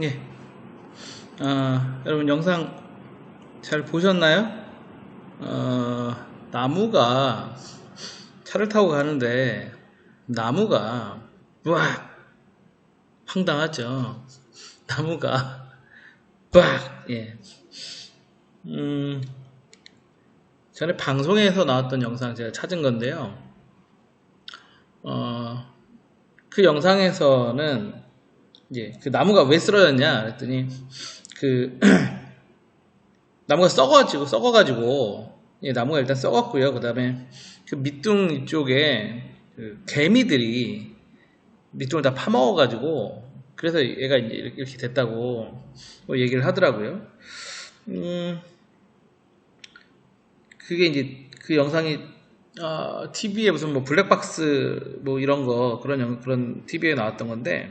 예. 여러분 영상 잘 보셨나요? 나무가 차를 타고 가는데 나무가 와 황당하죠. 나무가 빡 예. 전에 방송에서 나왔던 영상 제가 찾은 건데요. 그 영상에서는 이제 그 나무가 왜 쓰러졌냐 그랬더니 그 나무가 썩어가지고 나무가 일단 썩었고요. 그 다음에 그 밑둥 쪽에 그 개미들이 밑둥을 다 파먹어가지고 그래서 얘가 이제 이렇게 됐다고 얘기를 하더라고요. 그게 이제 그 영상이 TV에 무슨 뭐 블랙박스 뭐 이런 거 그런 TV에 나왔던 건데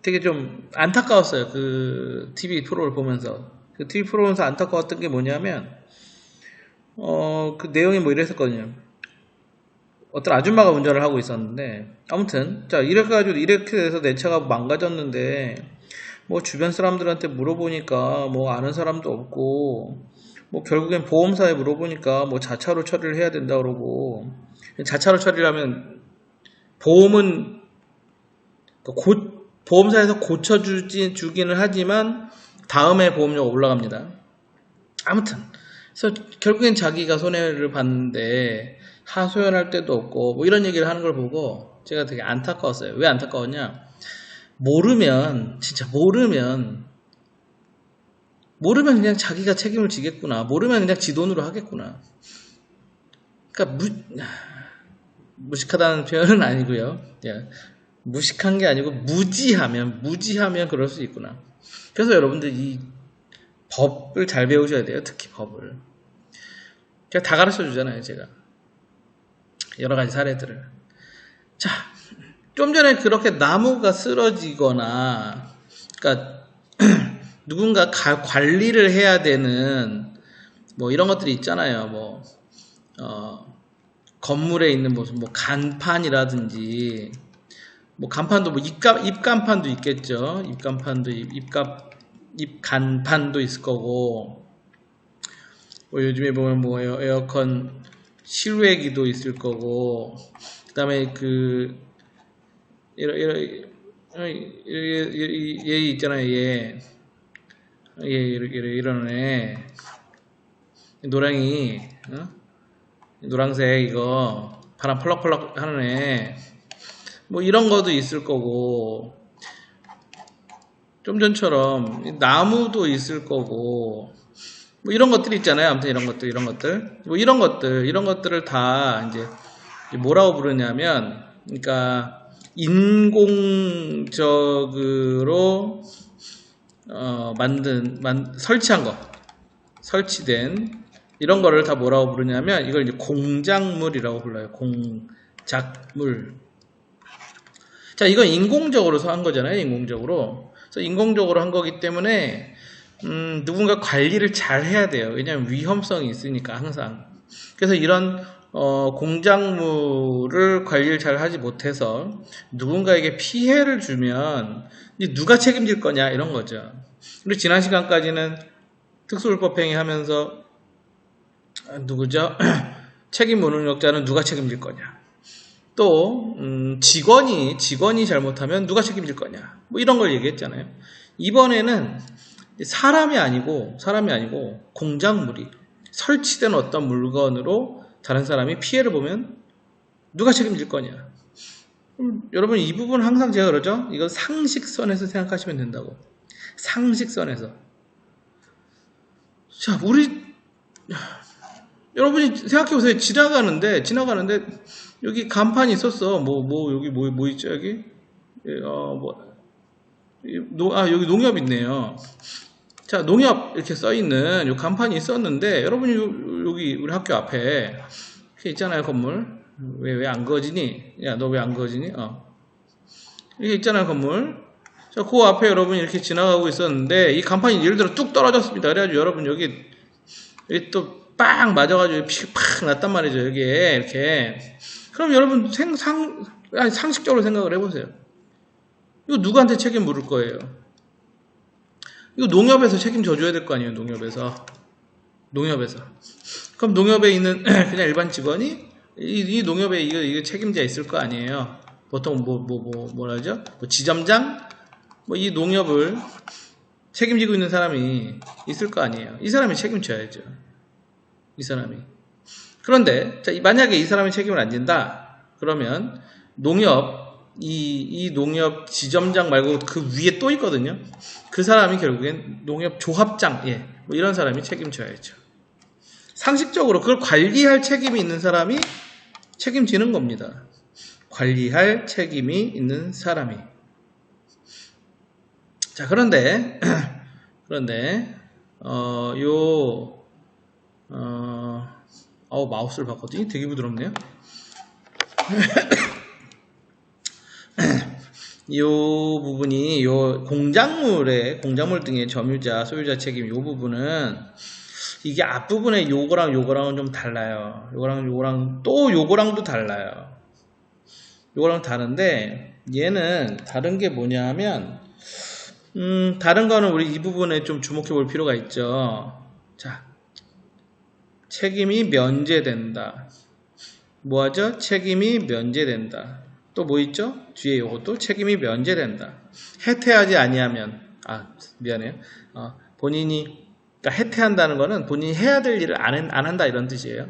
되게 좀 안타까웠어요. 그 TV 프로를 보면서. 그 TV 프로 보면서 안타까웠던 게 뭐냐면, 그 내용이 뭐 이랬었거든요. 어떤 아줌마가 운전을 하고 있었는데, 아무튼, 자, 이렇게 돼서 내 차가 망가졌는데, 뭐 주변 사람들한테 물어보니까 뭐 아는 사람도 없고, 뭐 결국엔 보험사에 물어보니까 뭐 자차로 처리를 해야 된다 그러고, 자차로 처리를 하면 보험은 보험사에서 고쳐주기는 하지만 다음에 보험료가 올라갑니다. 아무튼 그래서 결국엔 자기가 손해를 봤는데 하소연할 데도 없고 뭐 이런 얘기를 하는 걸 보고 제가 되게 안타까웠어요. 왜 안타까웠냐? 진짜 모르면 그냥 자기가 책임을 지겠구나. 모르면 그냥 지 돈으로 하겠구나. 그러니까 무식하다는 표현은 아니고요. 무식한 게 아니고 무지하면 그럴 수 있구나. 그래서 여러분들 이 법을 잘 배우셔야 돼요. 특히 법을. 제가 다 가르쳐 주잖아요. 제가 여러 가지 사례들을. 자, 좀 전에 그렇게 나무가 쓰러지거나 그러니까 누군가 관리를 해야 되는 뭐 이런 것들이 있잖아요. 뭐 건물에 있는 무슨 뭐 간판이라든지 뭐 간판도 뭐 입간판도 있겠죠. 입간판도 있을 거고 뭐 요즘에 보면 뭐 에어컨 실외기도 있을 거고 그다음에 그 얘 있잖아요. 얘 이런 애 노랑이 노랑색 이거 바람 펄럭펄럭 하는 애 뭐 이런 것도 있을 거고 좀 전처럼 나무도 있을 거고 뭐 이런 것들이 있잖아요. 아무튼 이런 것들을 다 이제 뭐라고 부르냐면 그러니까 인공적으로 설치된 이런 거를 다 뭐라고 부르냐면 이걸 이제 공작물이라고 불러요. 공작물. 자, 이건 인공적으로 한 거잖아요. 그래서 인공적으로 한 거기 때문에 누군가 관리를 잘 해야 돼요. 왜냐하면 위험성이 있으니까 항상. 그래서 이런 공작물을 관리를 잘 하지 못해서 누군가에게 피해를 주면 누가 책임질 거냐 이런 거죠. 그리고 지난 시간까지는 특수불법행위 하면서 누구죠? 책임 무능력자는 누가 책임질 거냐. 또 직원이 잘못하면 누가 책임질 거냐 뭐 이런 걸 얘기했잖아요. 이번에는 사람이 아니고 공작물이 설치된 어떤 물건으로 다른 사람이 피해를 보면 누가 책임질 거냐. 여러분 이 부분 항상 제가 그러죠. 이건 상식선에서 생각하시면 된다고. 상식선에서. 자, 여러분이 생각해보세요. 지나가는데 여기 간판이 있었어. 여기 뭐 있죠, 여기? 여기 농협 있네요. 자, 농협 이렇게 써있는 요 간판이 있었는데, 여러분이 여기 우리 학교 앞에 이렇게 있잖아요, 건물. 왜 안 그어지니? 야, 너 왜 안 그어지니? 이렇게 있잖아요, 건물. 자, 그 앞에 여러분이 이렇게 지나가고 있었는데, 이 간판이 예를 들어 뚝 떨어졌습니다. 그래가지고 여러분 여기 또 빵 맞아가지고 피 팍 났단 말이죠. 여기에 이렇게. 그럼 여러분 상식적으로 생각을 해보세요. 이거 누구한테 책임 물을 거예요? 이거 농협에서 책임져줘야 될 거 아니에요, 농협에서. 그럼 농협에 있는 그냥 일반 직원이 이 농협에 이거 책임자 있을 거 아니에요. 보통 뭐라 하죠? 뭐 지점장? 뭐 이 농협을 책임지고 있는 사람이 있을 거 아니에요. 이 사람이 책임져야죠. 이 사람이. 그런데 만약에 이 사람이 책임을 안 진다. 그러면 농협 이 농협 지점장 말고 그 위에 또 있거든요. 그 사람이 결국엔 농협 조합장, 뭐 이런 사람이 책임져야죠. 상식적으로 그걸 관리할 책임이 있는 사람이 책임지는 겁니다. 관리할 책임이 있는 사람이. 자, 그런데 마우스를 바꿨더니 되게 부드럽네요. 요 부분이 공작물 등의 점유자, 소유자 책임 요 부분은 이게 앞부분에 요거랑은 좀 달라요. 요거랑 또 요거랑도 달라요. 요거랑 다른데 얘는 다른 게 뭐냐 하면 다른 거는 우리 이 부분에 좀 주목해 볼 필요가 있죠. 자, 책임이 면제된다. 뭐하죠? 책임이 면제된다. 또 뭐 있죠? 뒤에 요것도 책임이 면제된다. 해태하지 아니하면, 미안해요. 본인이, 그러니까 해태한다는 거는 본인이 해야 될 일을 안 한다 이런 뜻이에요.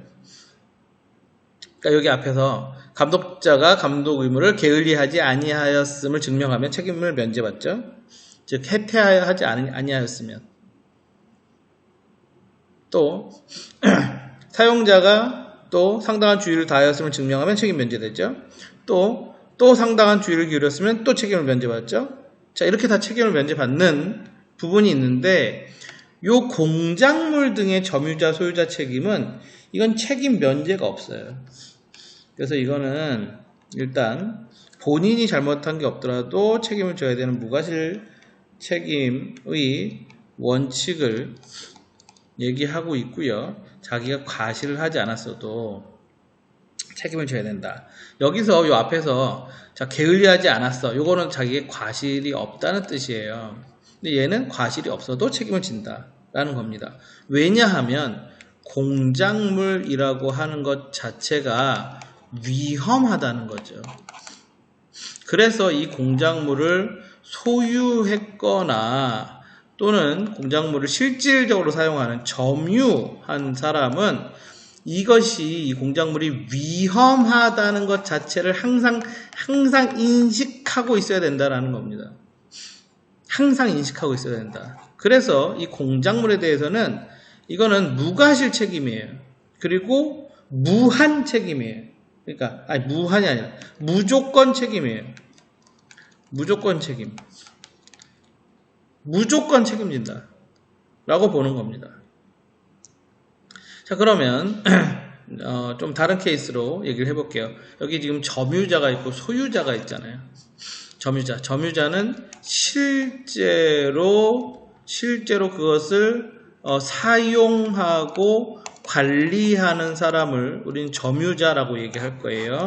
그러니까 여기 앞에서 감독자가 감독 의무를 게을리하지 아니하였음을 증명하면 책임을 면제받죠. 즉 해태하지 아니하였으면. 또 사용자가 또 상당한 주의를 다하였음을 증명하면 책임 면제되죠. 또 상당한 주의를 기울였으면 또 책임을 면제받죠. 자, 이렇게 다 책임을 면제받는 부분이 있는데 요 공작물 등의 점유자 소유자 책임은 이건 책임 면제가 없어요. 그래서 이거는 일단 본인이 잘못한 게 없더라도 책임을 져야 되는 무과실 책임의 원칙을 얘기하고 있고요. 자기가 과실을 하지 않았어도 책임을 져야 된다. 여기서 요 앞에서 자, 게을리하지 않았어. 요거는 자기의 과실이 없다는 뜻이에요. 근데 얘는 과실이 없어도 책임을 진다라는 겁니다. 왜냐하면 공작물이라고 하는 것 자체가 위험하다는 거죠. 그래서 이 공작물을 소유했거나 또는 공작물을 실질적으로 사용하는 점유한 사람은 이것이 이 공작물이 위험하다는 것 자체를 항상 인식하고 있어야 된다라는 겁니다. 항상 인식하고 있어야 된다. 그래서 이 공작물에 대해서는 이거는 무과실 책임이에요. 그리고 무한 책임이에요. 그러니까 무한이 아니라 무조건 책임이에요. 무조건 책임. 무조건 책임진다 라고 보는 겁니다. 자, 그러면 좀 다른 케이스로 얘기를 해볼게요. 여기 지금 점유자가 있고 소유자가 있잖아요. 점유자는 실제로 그것을 사용하고 관리하는 사람을 우리는 점유자라고 얘기할 거예요.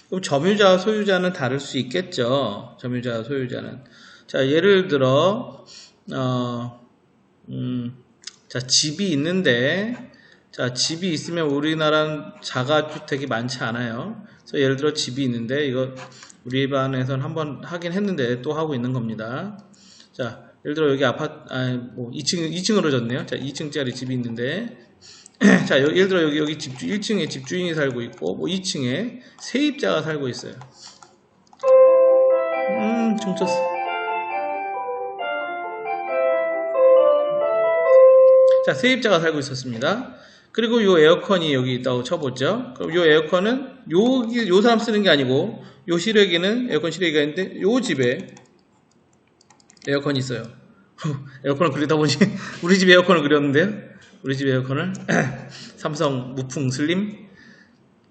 그럼 점유자와 소유자는 다를 수 있겠죠. 점유자와 소유자는. 자, 예를 들어 자, 집이 있는데 자, 집이 있으면 우리나라는 자가주택이 많지 않아요. 그래서 예를 들어 집이 있는데 이거 우리 반에서는 한번 하긴 했는데 또 하고 있는 겁니다. 자, 예를 들어 여기 아파트 2층으로 졌네요. 자, 2층짜리 집이 있는데 자, 예를 들어 여기 1층에 집주인이 살고 있고 2층에 세입자가 살고 있어요. 퉁쳤어. 자, 세입자가 살고 있었습니다. 그리고 요 에어컨이 여기 있다고 쳐보죠. 그럼 요 에어컨은 요 사람 쓰는 게 아니고 요 실외기는 에어컨 실외기가 있는데 요 집에 에어컨이 있어요. 에어컨을 그리다 보니 우리 집 에어컨을 그렸는데요. 우리 집 에어컨을 삼성 무풍 슬림.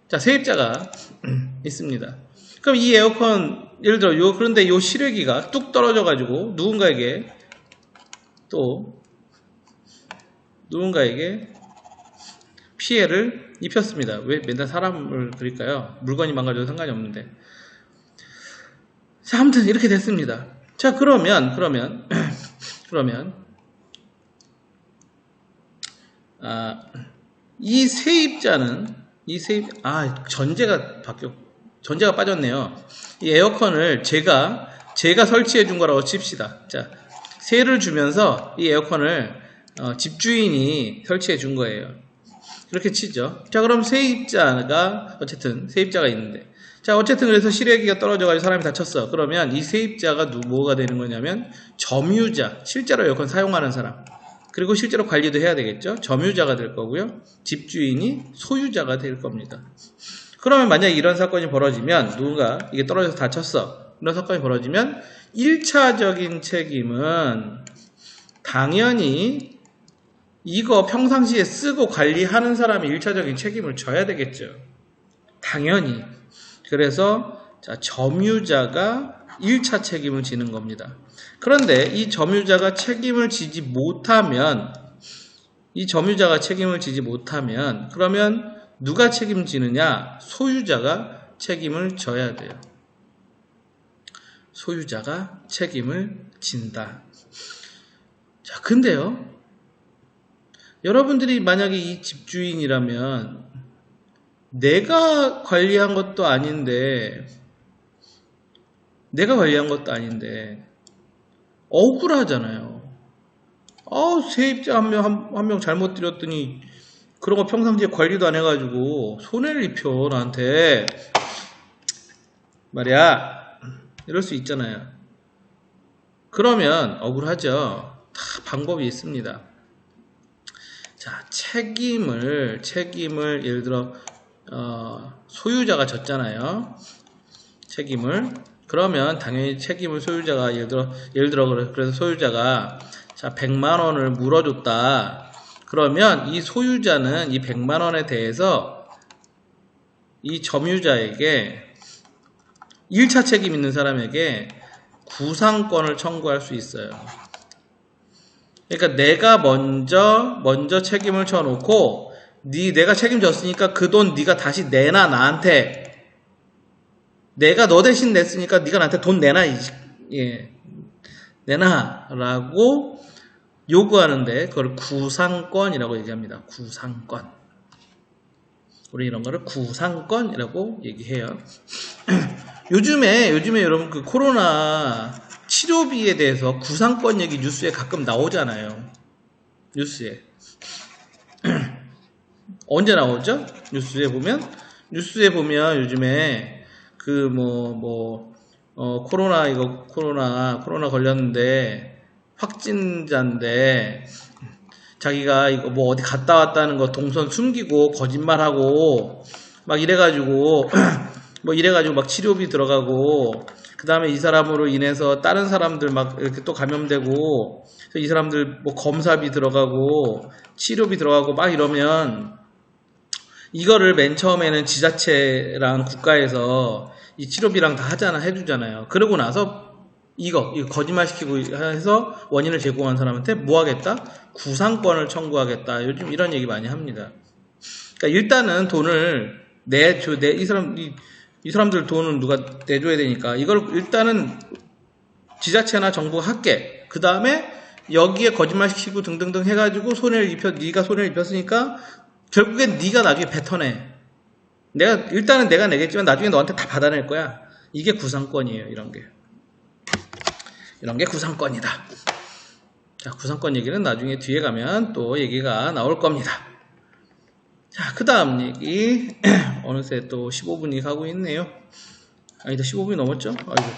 자, 세입자가 있습니다. 그럼 이 에어컨 예를 들어 그런데 요 실외기가 뚝 떨어져 가지고 누군가에게 피해를 입혔습니다. 왜 맨날 사람을 그릴까요? 물건이 망가져도 상관이 없는데. 자, 아무튼 이렇게 됐습니다. 자, 그러면 이 세입자는 전제가 빠졌네요. 이 에어컨을 제가 설치해 준 거라고 칩시다. 자, 세를 주면서 이 에어컨을 집주인이 설치해 준 거예요. 그렇게 치죠. 자, 그럼 세입자가 있는데, 자, 어쨌든 그래서 실외기가 떨어져가지고 사람이 다쳤어. 그러면 이 세입자가 뭐가 되는 거냐면 점유자, 실제로 에어컨 사용하는 사람, 그리고 실제로 관리도 해야 되겠죠. 점유자가 될 거고요. 집주인이 소유자가 될 겁니다. 그러면 만약에 이런 사건이 벌어지면, 누군가 이게 떨어져서 다쳤어. 이런 사건이 벌어지면 1차적인 책임은 당연히 이거 평상시에 쓰고 관리하는 사람이 1차적인 책임을 져야 되겠죠. 당연히. 그래서 점유자가 1차 책임을 지는 겁니다. 그런데 이 점유자가 책임을 지지 못하면 그러면 누가 책임지느냐? 소유자가 책임을 져야 돼요. 소유자가 책임을 진다. 자, 근데요, 여러분들이 만약에 이 집주인이라면 내가 관리한 것도 아닌데 억울하잖아요. 세입자 한 명 잘못 들였더니 그런 거 평상시에 관리도 안 해가지고 손해를 입혀 나한테 말이야. 이럴 수 있잖아요. 그러면 억울하죠. 다 방법이 있습니다. 자, 책임을 예를 들어 소유자가 졌잖아요. 책임을. 그러면 당연히 책임을 소유자가 예를 들어 그래서 소유자가 100만 원을 물어줬다. 그러면 이 소유자는 이 100만 원에 대해서 이 점유자에게 1차 책임 있는 사람에게 구상권을 청구할 수 있어요. 그러니까 내가 먼저 책임을 져놓고 내가 책임졌으니까 그 돈 네가 다시 내놔 나한테. 내가 너 대신 냈으니까 네가 나한테 돈 내놔. 내놔라고 요구하는데 그걸 구상권이라고 얘기합니다. 구상권. 우리 이런 거를 구상권이라고 얘기해요. 요즘에 여러분 그 코로나 치료비에 대해서 구상권 얘기 뉴스에 가끔 나오잖아요. 뉴스에. 언제 나오죠? 뉴스에 보면 요즘에 코로나 걸렸는데 확진자인데 자기가 이거 어디 갔다 왔다는 거 동선 숨기고 거짓말하고 막 이래가지고 막 치료비 들어가고, 그 다음에 이 사람으로 인해서 다른 사람들 막 이렇게 또 감염되고, 이 사람들 검사비 들어가고, 치료비 들어가고 막 이러면, 이거를 맨 처음에는 지자체랑 국가에서 이 치료비랑 다 해주잖아요. 그러고 나서 이거 거짓말 시키고 해서 원인을 제공한 사람한테 뭐 하겠다? 구상권을 청구하겠다. 요즘 이런 얘기 많이 합니다. 그러니까 일단은 돈을 이 사람들 돈은 누가 내줘야 되니까 이걸 일단은 지자체나 정부가 할게. 그 다음에 여기에 거짓말 시키고 등등등 해가지고 네가 손해를 입혔으니까 결국엔 네가 나중에 뱉어내. 일단은 내가 내겠지만 나중에 너한테 다 받아낼 거야. 이게 구상권이에요. 이런 게 구상권이다. 자, 구상권 얘기는 나중에 뒤에 가면 또 얘기가 나올 겁니다. 자, 그 다음 얘기. 어느새 또 15분이 가고 있네요. 아니다, 15분이 넘었죠? 아이고.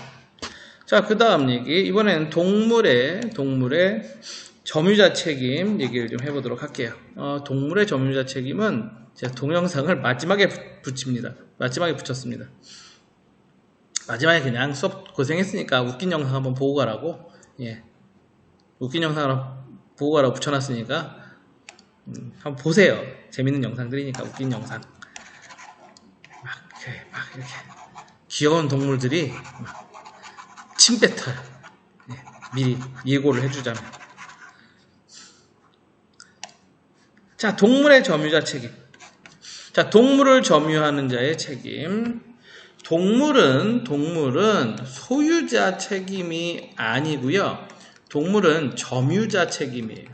자, 그 다음 얘기. 이번에는 동물의 점유자 책임 얘기를 좀 해보도록 할게요. 동물의 점유자 책임은 제가 동영상을 마지막에 붙였습니다. 마지막에 그냥 수업 고생했으니까 웃긴 영상 한번 보고 가라고. 웃긴 영상 보고 가라고 붙여놨으니까 한번 보세요. 재밌는 영상들이니까. 웃긴 영상. 막 이렇게 귀여운 동물들이 막 침 뱉어요. 미리 예고를 해주자면. 자, 동물의 점유자 책임. 자, 동물을 점유하는 자의 책임. 동물은 소유자 책임이 아니고요. 동물은 점유자 책임이에요.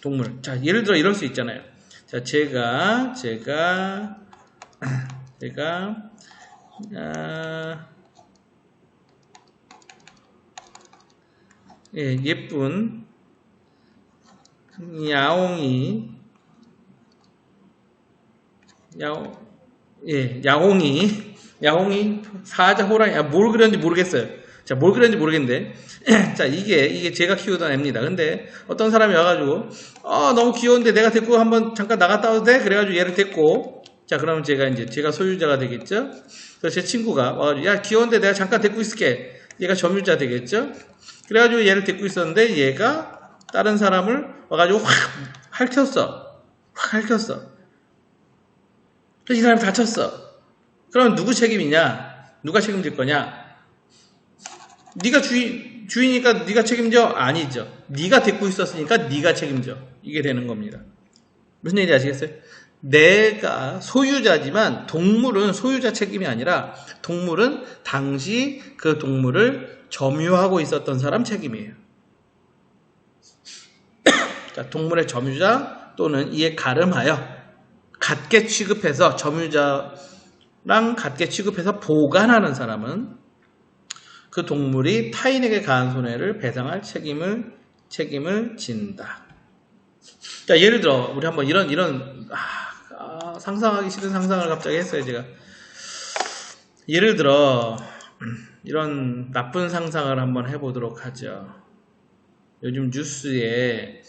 동물. 자, 예를 들어 이럴 수 있잖아요. 자, 제가 예쁜 야옹이 사자 호랑이 뭘 그렸는지 모르겠어요. 자, 뭘 그렸는지 모르겠는데 자, 이게 제가 키우던 애입니다. 근데 어떤 사람이 와가지고 너무 귀여운데 내가 데리고 한번 잠깐 나갔다 와도 돼? 그래가지고 얘를 데리고 자, 그러면 제가 소유자가 되겠죠? 그래서 제 친구가 와가지고 야, 귀여운데 내가 잠깐 데리고 있을게. 얘가 점유자 되겠죠? 그래가지고 얘를 데리고 있었는데 얘가 다른 사람을 와가지고 확 핥혔어. 그래서 이 사람이 다쳤어. 그럼 누구 책임이냐? 누가 책임질 거냐? 네가 주인이니까 네가 책임져? 아니죠. 네가 데리고 있었으니까 네가 책임져. 이게 되는 겁니다. 무슨 얘기인지 아시겠어요? 내가 소유자지만 동물은 소유자 책임이 아니라 동물은 당시 그 동물을 점유하고 있었던 사람 책임이에요. 자, 동물의 점유자 또는 이에 가름하여 같게 취급해서 점유자랑 같게 취급해서 보관하는 사람은 그 동물이 타인에게 가한 손해를 배상할 책임을 진다. 자, 예를 들어 우리 한번 이런 상상하기 싫은 상상을 갑자기 했어요. 제가 예를 들어 이런 나쁜 상상을 한번 해보도록 하죠. 요즘 뉴스에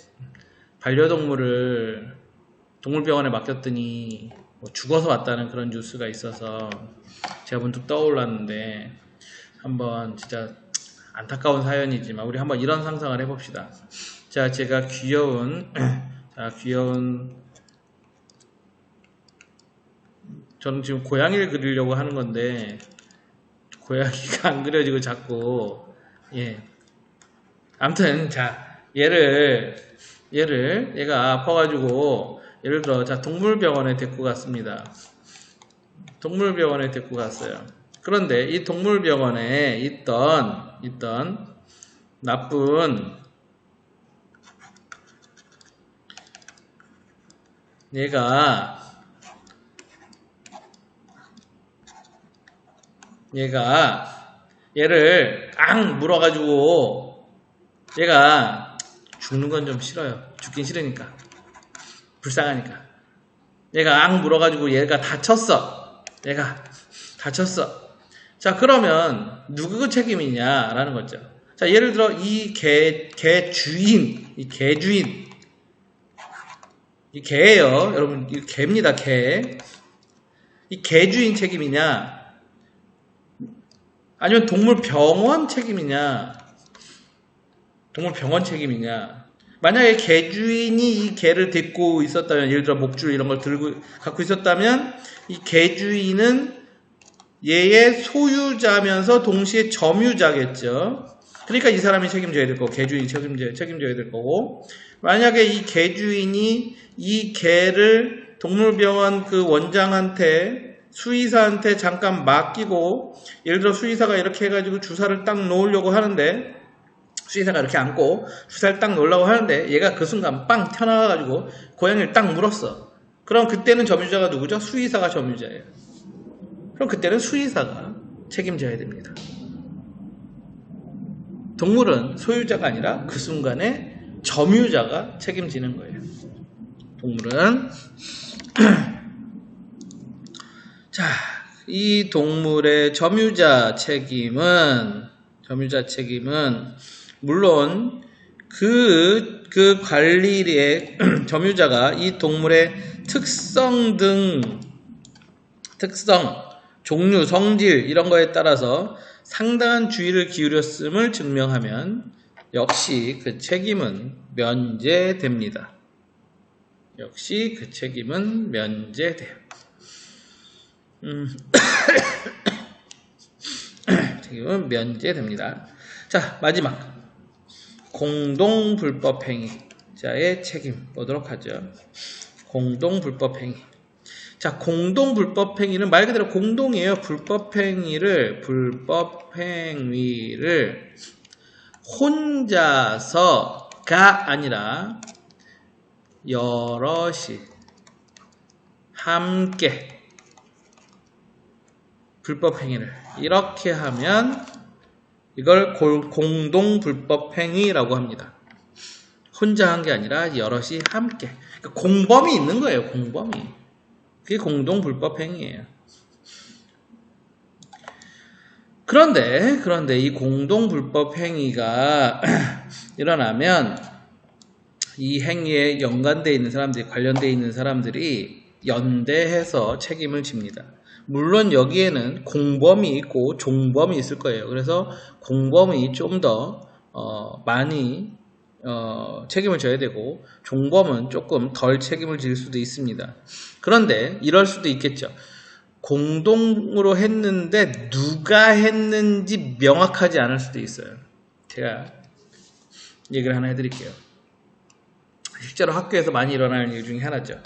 반려동물을 동물병원에 맡겼더니 죽어서 왔다는 그런 뉴스가 있어서 제가 문득 떠올랐는데 한번 진짜 안타까운 사연이지만 우리 한번 이런 상상을 해봅시다. 자, 제가 귀여운 저는 지금 고양이를 그리려고 하는 건데 고양이가 안 그려지고 자꾸 아무튼 자, 얘가 아파가지고 예를 들어 자, 동물병원에 데리고 갔습니다. 동물병원에 데리고 갔어요. 그런데 이 동물병원에 있던 나쁜 얘가 얘를 물어가지고 얘가 죽는 건 좀 싫어요. 죽긴 싫으니까. 불쌍하니까. 얘가 물어가지고 얘가 다쳤어. 자, 그러면 누구 책임이냐라는 거죠. 자, 예를 들어 이 개 주인, 이 개예요. 여러분, 이 개입니다. 개. 이 개 주인 책임이냐? 아니면 동물병원 책임이냐? 만약에 개 주인이 이 개를 데리고 있었다면, 예를 들어 목줄 이런 걸 갖고 있었다면, 이 개 주인은 얘의 소유자면서 동시에 점유자겠죠. 그러니까 이 사람이 책임져야 될 거고, 개 주인이 책임져야 될 거고, 만약에 이 개 주인이 이 개를 동물병원 그 원장한테, 수의사한테 잠깐 맡기고, 예를 들어 수의사가 이렇게 해가지고 주사를 딱 놓으려고 하는데, 수의사가 이렇게 앉고 주사를 딱 놓으려고 하는데 얘가 그 순간 빵 튀어나와가지고 고양이를 딱 물었어. 그럼 그때는 점유자가 누구죠? 수의사가 점유자예요. 그럼 그때는 수의사가 책임져야 됩니다. 동물은 소유자가 아니라 그 순간에 점유자가 책임지는 거예요. 동물은 자, 이 동물의 점유자 책임은 물론 그 관리의 점유자가 이 동물의 특성, 종류, 성질 이런 거에 따라서 상당한 주의를 기울였음을 증명하면 역시 그 책임은 면제됩니다. 책임은 면제됩니다. 자, 마지막 공동불법행위자의 책임 보도록 하죠. 공동불법행위. 자, 공동 불법행위는 말 그대로 공동이에요. 불법행위를 혼자서가 아니라 여럿이 함께 불법행위를 이렇게 하면 이걸 공동 불법행위라고 합니다. 혼자 한 게 아니라 여럿이 함께. 그러니까 공범이 있는 거예요. 공범이. 그게 공동 불법행위예요. 그런데 이 공동 불법행위가 일어나면 이 행위에 연관되어 있는 사람들이, 관련되어 있는 사람들이 연대해서 책임을 집니다. 물론 여기에는 공범이 있고 종범이 있을 거예요. 그래서 공범이 좀 더 많이 책임을 져야 되고 종범은 조금 덜 책임을 질 수도 있습니다. 그런데 이럴 수도 있겠죠. 공동으로 했는데 누가 했는지 명확하지 않을 수도 있어요. 제가 얘기를 하나 해드릴게요. 실제로 학교에서 많이 일어나는 일 중에 하나죠.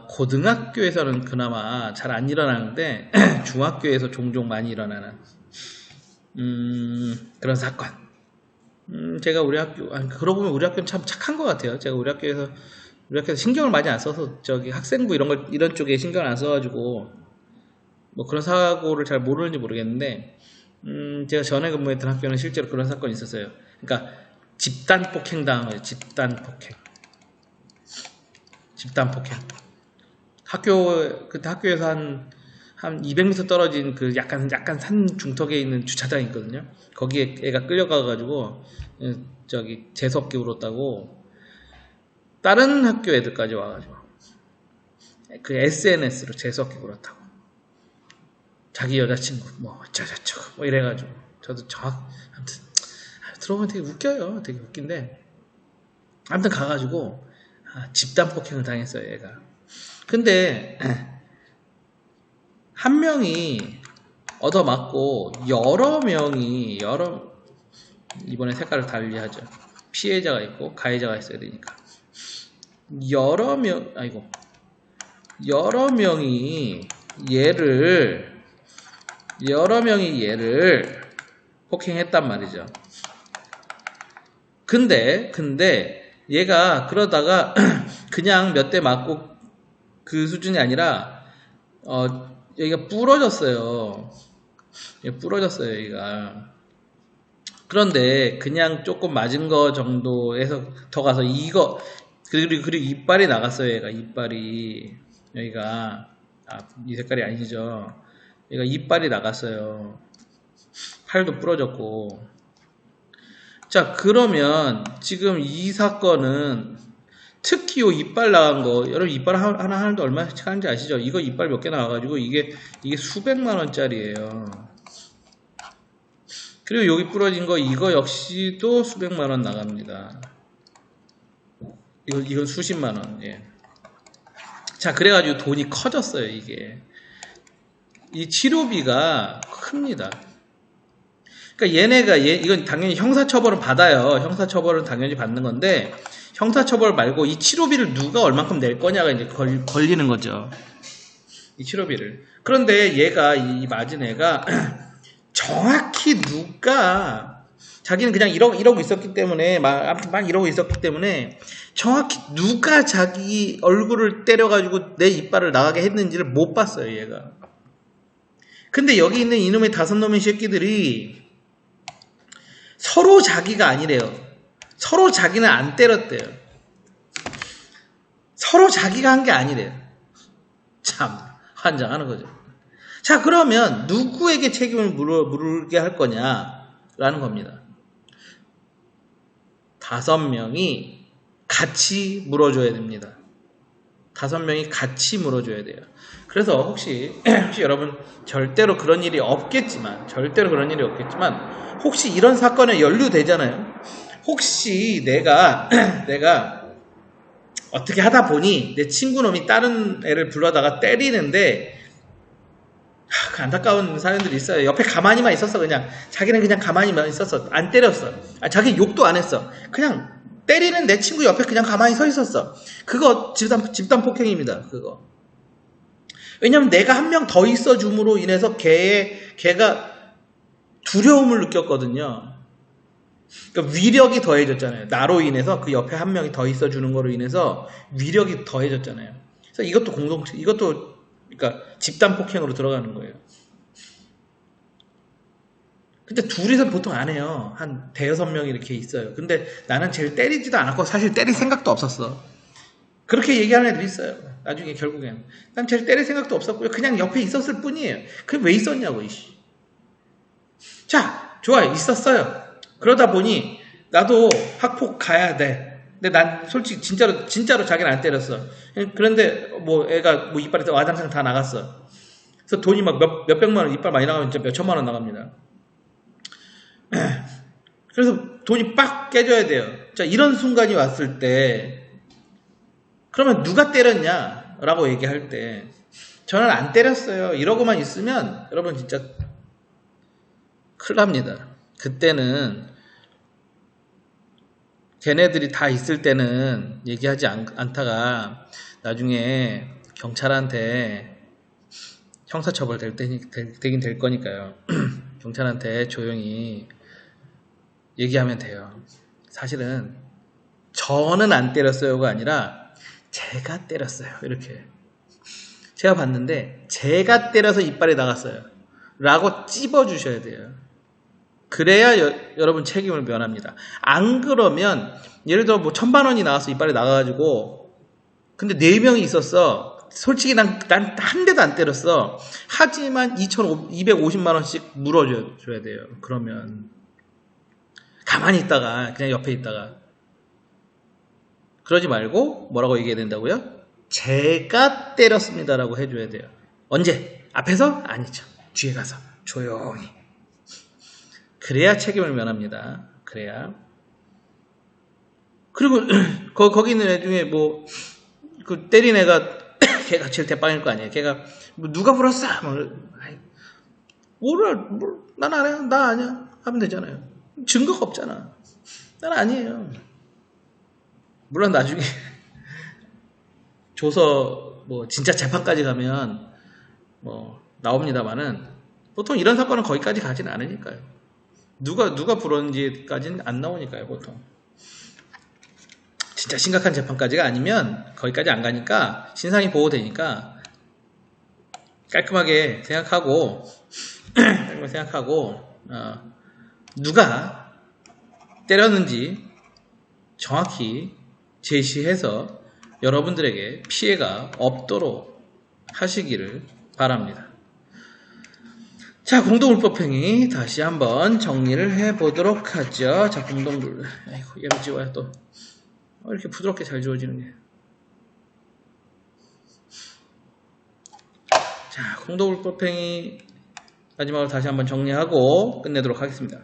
고등학교에서는 그나마 잘 안 일어나는데 중학교에서 종종 많이 일어나는 그런 사건. 제가 우리 학교, 그러고 보면 우리 학교는 참 착한 것 같아요. 제가 우리 학교에서 신경을 많이 안 써서 학생부 이런 쪽에 신경을 안 써가지고 뭐 그런 사고를 잘 모르는지 모르겠는데 제가 전에 근무했던 학교는 실제로 그런 사건이 있었어요. 그러니까 집단 폭행 당한 거예요. 집단 폭행. 그때 학교에서 한 200m 떨어진 그 약간 산 중턱에 있는 주차장이 있거든요. 거기에 애가 끌려가가지고 재수없게 울었다고 다른 학교 애들까지 와가지고 그 SNS로 재수없게 울었다고 자기 여자친구 뭐 어쩌저쩌고 뭐 이래가지고 저도 아무튼 들어보면 되게 웃겨요. 되게 웃긴데 아무튼 가가지고 집단 폭행을 당했어요. 얘가. 근데 한 명이 얻어맞고 여러 명이 이번에 색깔을 달리하죠. 피해자가 있고 가해자가 있어야 되니까 여러 명이 얘를 폭행했단 말이죠. 근데 얘가 그러다가 그냥 몇 대 맞고 그 수준이 아니라 여기가 부러졌어요. 얘가. 그런데 그냥 조금 맞은 거 정도에서 더 가서 그리고 이빨이 나갔어요. 얘가 이빨이 여기가 이 색깔이 아니죠. 얘가 이빨이 나갔어요. 팔도 부러졌고. 자, 그러면 지금 이 사건은 특히 요 이빨 나간 거, 여러분 이빨 하나 하는데 얼마씩 하는지 아시죠? 이거 이빨 몇 개 나와가지고 이게 수백만 원짜리예요. 그리고 여기 부러진 거 이거 역시도 수백만 원 나갑니다. 이건 수십만 원. 예. 자, 그래가지고 돈이 커졌어요. 이게 이 치료비가 큽니다. 그러니까 이건 당연히 형사처벌은 받아요. 형사처벌은 당연히 받는 건데 형사처벌 말고 이 치료비를 누가 얼만큼 낼 거냐가 이제 걸리는 거죠. 이 치료비를. 그런데 얘가 이 맞은 애가 정확히 누가 자기는 그냥 이러고 있었기 때문에 막 이러고 있었기 때문에 정확히 누가 자기 얼굴을 때려가지고 내 이빨을 나가게 했는지를 못 봤어요. 얘가. 근데 여기 있는 이놈의 5놈의 새끼들이 서로 자기가 아니래요. 서로 자기는 안 때렸대요. 서로 자기가 한 게 아니래요. 참 환장하는 거죠. 자, 그러면 누구에게 책임을 물게 할 거냐라는 겁니다. 5명이 같이 물어줘야 됩니다. 5명이 같이 물어줘야 돼요. 그래서 혹시 여러분 절대로 그런 일이 없겠지만 혹시 이런 사건에 연루되잖아요. 혹시 내가 어떻게 하다 보니 내 친구놈이 다른 애를 불러다가 때리는데 그 안타까운 사연들이 있어요. 옆에 가만히만 있었어. 그냥 자기는 그냥 가만히만 있었어. 안 때렸어. 자기 욕도 안 했어. 그냥 때리는 내 친구 옆에 그냥 가만히 서 있었어. 그거 집단 폭행입니다. 그거. 왜냐면 내가 한 명 더 있어 줌으로 인해서 걔가 두려움을 느꼈거든요. 그러니까 위력이 더해졌잖아요. 나로 인해서 그 옆에 한 명이 더 있어 주는 거로 인해서 위력이 더해졌잖아요. 그래서 이것도 그러니까 집단 폭행으로 들어가는 거예요. 근데 둘이서 보통 안 해요. 한 대여섯 명이 이렇게 있어요. 근데 나는 쟤를 때리지도 않았고 사실 때릴 생각도 없었어. 그렇게 얘기하는 애들이 있어요. 나중에 결국엔 난 쟤를 때릴 생각도 없었고요. 그냥 옆에 있었을 뿐이에요. 그게 왜 있었냐고 이씨. 자, 좋아 있었어요. 그러다 보니 나도 학폭 가야 돼. 근데 난 솔직히 진짜로 자기는 안 때렸어. 그런데 뭐 애가 뭐 이빨에서 와장창 다 나갔어. 그래서 돈이 막 몇백만 원, 이빨 많이 나가면 진짜 몇천만 원 나갑니다. 그래서 돈이 빡 깨져야 돼요. 자, 이런 순간이 왔을 때 그러면 누가 때렸냐 라고 얘기할 때 저는 안 때렸어요 이러고만 있으면 여러분 진짜 큰일 납니다. 그때는 걔네들이 다 있을 때는 얘기하지 않다가 나중에 경찰한테 형사처벌 되긴 될 거니까요. 경찰한테 조용히 얘기하면 돼요. 사실은 저는 안 때렸어요가 아니라 제가 때렸어요. 이렇게 제가 봤는데 제가 때려서 이빨이 나갔어요 라고 찝어주셔야 돼요. 그래야 여러분 책임을 면합니다. 안 그러면 예를 들어 뭐 1,000만 원이 나와서 이빨이 나가가지고 근데 4명이 있었어. 솔직히 난 한 대도 안 때렸어. 하지만 250만 원씩 물어줘야 돼요. 그러면 가만히 있다가 그냥 옆에 있다가 그러지 말고 뭐라고 얘기해야 된다고요? 제가 때렸습니다라고 해줘야 돼요. 언제? 앞에서? 아니죠. 뒤에 가서 조용히. 그래야 책임을 면합니다. 그래야. 그리고 거기 있는 애 중에 뭐 그 때린 애가 걔가 제일 대빵일 거 아니에요. 걔가 뭐 누가 불었어? 난 안 해요. 나 아니야. 하면 되잖아요. 증거가 없잖아. 난 아니에요. 물론 나중에 조서 뭐 진짜 재판까지 가면 뭐 나옵니다만은 보통 이런 사건은 거기까지 가지는 않으니까요. 누가 불었는지까지는 안 나오니까요. 보통 진짜 심각한 재판까지가 아니면 거기까지 안 가니까 신상이 보호되니까 깔끔하게 생각하고 누가 때렸는지 정확히 제시해서 여러분들에게 피해가 없도록 하시기를 바랍니다. 자, 공동불법행위 다시 한번 정리를 해보도록 하죠. 자, 아이고, 얘로 지워야 또 이렇게 부드럽게 잘 지워지는 게. 자, 공동불법행위 마지막으로 다시 한번 정리하고 끝내도록 하겠습니다.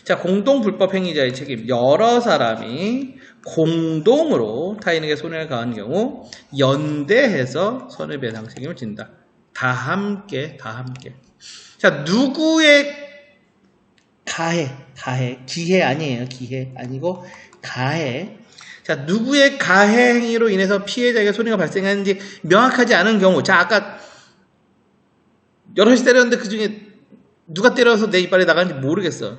자, 공동불법행위자의 책임. 여러 사람이 공동으로 타인에게 손해를 가한 경우 연대해서 손해배상 책임을 진다. 다 함께. 자, 누구의 기해 아니에요. 기해 아니고 가해. 자, 누구의 가해 행위로 인해서 피해자에게 손해가 발생했는지 명확하지 않은 경우. 자, 아까 여럿이 때렸는데 그 중에 누가 때려서 내 이빨이 나가는지 모르겠어.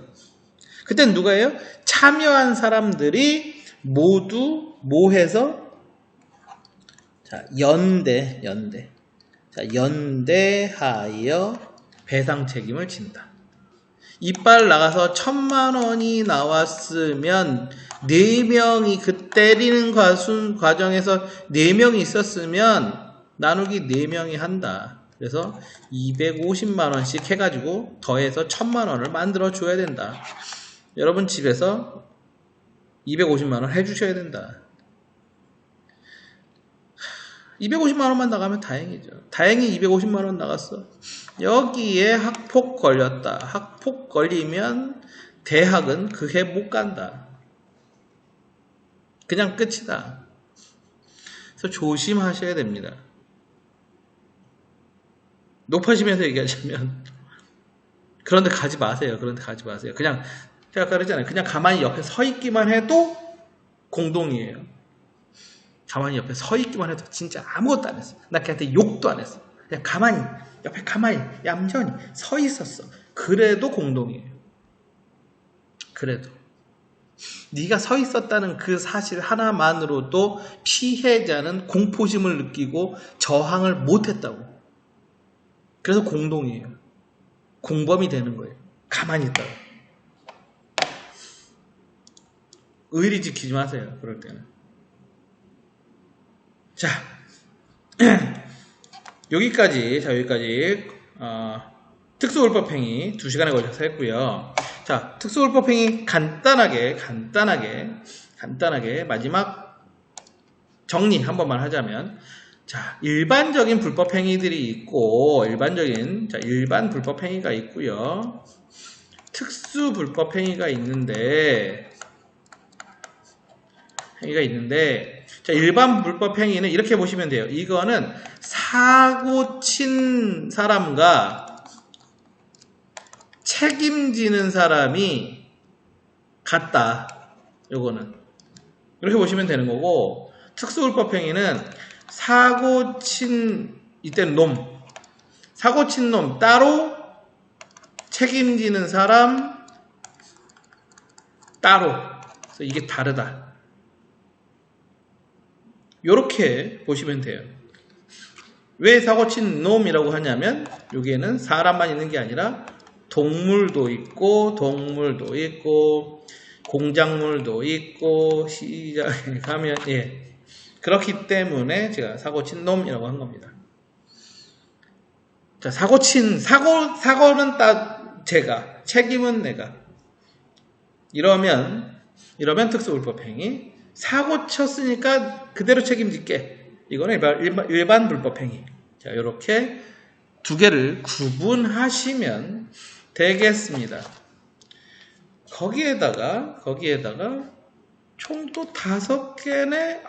그때는 누가 해요? 참여한 사람들이 모두 모해서 자, 연대하여 배상 책임을 진다. 이빨 나가서 1,000만 원이 나왔으면 4명이 그 때리는 과정에서 4명이 있었으면 나누기 4명이 한다. 그래서 250만 원씩 해가지고 더해서 1,000만 원을 만들어 줘야 된다. 여러분 집에서 250만 원 해주셔야 된다. 250만 원만 나가면 다행이죠. 다행히 250만 원 나갔어. 여기에 학폭 걸렸다. 학폭 걸리면 대학은 그 해 못 간다. 그냥 끝이다. 그래서 조심하셔야 됩니다. 높아지면서 얘기하자면 그런데 가지 마세요. 그냥 제가 아까 그랬잖아요. 그냥 가만히 옆에 서 있기만 해도 공동이에요. 가만히 옆에 서 있기만 해도 진짜 아무것도 안 했어. 나 걔한테 욕도 안 했어. 그냥 가만히 옆에 가만히 얌전히 서 있었어. 그래도 공동이에요. 그래도 네가 서 있었다는 그 사실 하나만으로도 피해자는 공포심을 느끼고 저항을 못했다고. 그래서 공동이에요. 공범이 되는 거예요. 가만히 있다가. 의리 지키지 마세요. 그럴 때는. 자, 여기까지 특수불법행위 2시간에 걸쳐서 했고요. 자, 특수불법행위 간단하게 마지막 정리 한 번만 하자면, 자, 일반적인 불법행위들이 있고, 일반 불법행위가 있고요. 특수불법행위가 있는데, 자, 일반 불법행위는 이렇게 보시면 돼요. 이거는 사고 친 사람과 책임지는 사람이 같다. 요거는. 이렇게 보시면 되는 거고, 특수불법행위는 이때는 사고 친 놈 따로, 책임지는 사람 따로. 그래서 이게 다르다. 요렇게 보시면 돼요. 왜 사고 친 놈이라고 하냐면, 여기에는 사람만 있는 게 아니라 동물도 있고 공작물도 있고 시장에 가면 그렇기 때문에 제가 사고 친 놈이라고 한 겁니다. 자, 사고는 제가, 책임은 내가. 이러면 특수불법행위. 사고 쳤으니까 그대로 책임질게. 이거는 일반 불법행위. 자, 이렇게 두 개를 구분하시면 되겠습니다. 거기에다가 총 또 5개네.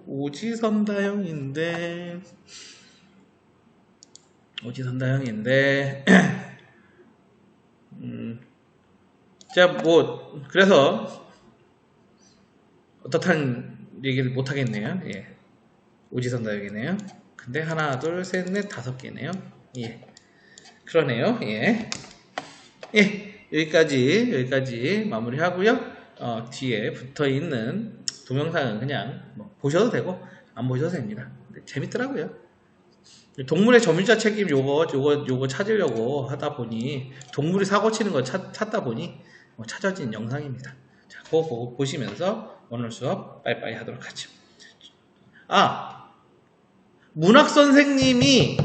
오지선다형인데 자, 그래서 어떻다는 얘기를 못 하겠네요. 오지선다형이네요. 근데 하나, 둘, 셋, 넷, 5개네요. 그러네요. 여기까지 마무리하고요. 뒤에 붙어있는 동영상은 그냥 보셔도 되고 안 보셔도 됩니다. 근데 재밌더라고요. 동물의 점유자 책임 요거 찾으려고 하다 보니, 동물이 사고 치는 거 찾다 보니 찾아진 영상입니다. 자, 그거 보시면서 오늘 수업 빠이빠이 하도록 하죠. 문학 선생님이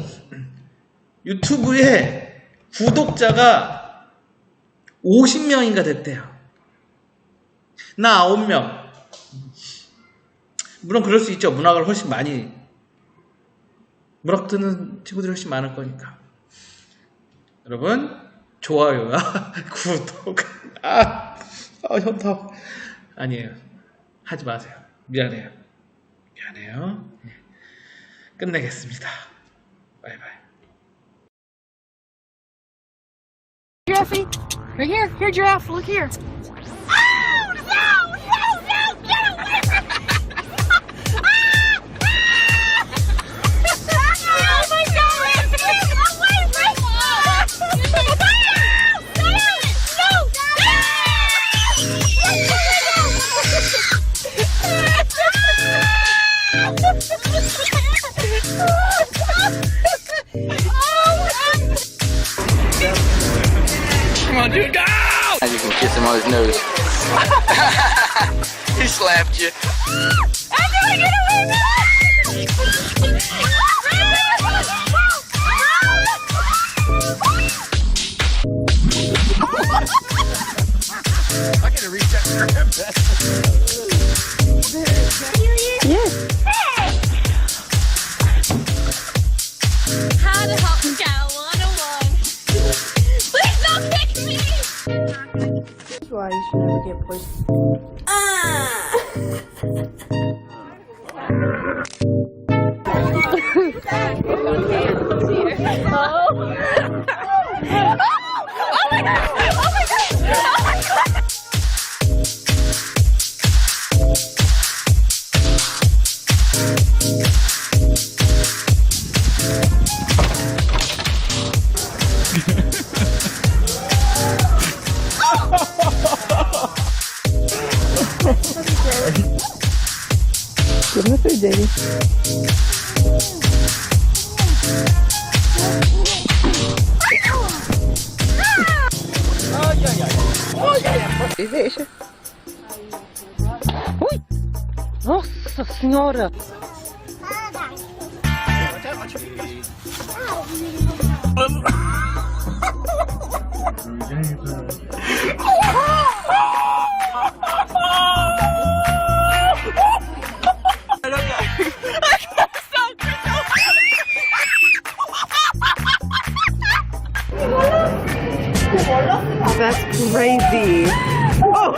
유튜브에 구독자가 50명인가 됐대요. 나 9명. 물론 그럴 수 있죠. 문학 듣는 친구들이 훨씬 많을 거니까. 여러분, 좋아요와 구독. 현타. 아니에요. 하지 마세요. 미안해요. 끝내겠습니다. 바이바이. Giraffe, right here. Here, giraffe. Look here. Oh no! Get away from me! Oh my God! Away from Come on, dude, go! And you can kiss him on his nose. He slapped you. I'm doing it away from I gotta reach that for him. How to hop scout 101. Please don't kick me! That's why you should never get pushed. Veja. Ui! Nossa Senhora! That's crazy. Oh.